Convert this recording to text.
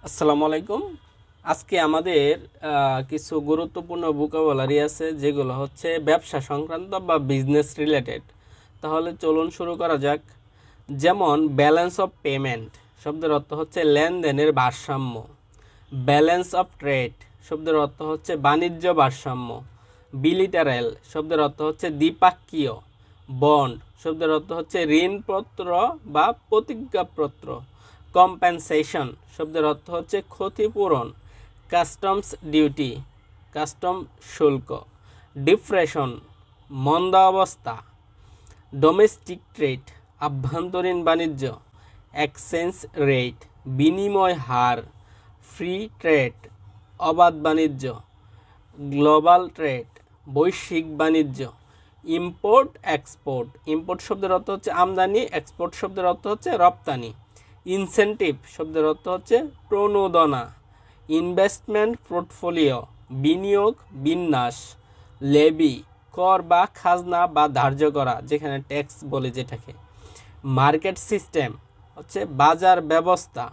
আসসালামু আলাইকুম। আজকে আমাদের কিছু গুরুত্বপূর্ণ ভোকাবুলারি আছে যেগুলো হচ্ছে ব্যবসা সংক্রান্ত বা বিজনেস রিলেটেড। তাহলে চলুন শুরু করা যাক। যেমন ব্যালেন্স অফ পেমেন্ট শব্দের অর্থ হচ্ছে লেনদেনের ভারসাম্য। ব্যালেন্স অফ ট্রেড শব্দের অর্থ হচ্ছে বাণিজ্য ভারসাম্য। বিলিটারেল শব্দের অর্থ হচ্ছে দ্বিপাক্ষীয়। বন্ড শব্দের অর্থ হচ্ছে ঋণপত্র বা প্রতিজ্ঞাপত্র। কম্পেনসেশন শব্দের অর্থ হচ্ছে ক্ষতিপূরণ। কাস্টমস ডিউটি কাস্টম শুল্ক। ডিপ্রেশন মন্দা অবস্থা। ডোমেস্টিক ট্রেড আভ্যন্তরীণ বাণিজ্য। এক্সচেঞ্জ রেট বিনিময় হার। ফ্রি ট্রেড অবাধ বাণিজ্য। গ্লোবাল ট্রেড বৈশ্বিক বাণিজ্য। ইম্পোর্ট এক্সপোর্ট ইম্পোর্ট শব্দের অর্থ হচ্ছে আমদানি, এক্সপোর্ট শব্দের অর্থ হচ্ছে রপ্তানি। ইনসেন্টিভ শব্দের অর্থ হচ্ছে প্রণোদনা। ইনভেস্টমেন্ট পোর্টফোলিও বিনিয়োগ বিন্যাস। লেবি কর বা খাজনা বা ধার্য করা, যেখানে ট্যাক্স বলে যেটাকে। মার্কেট সিস্টেম হচ্ছে বাজার ব্যবস্থা।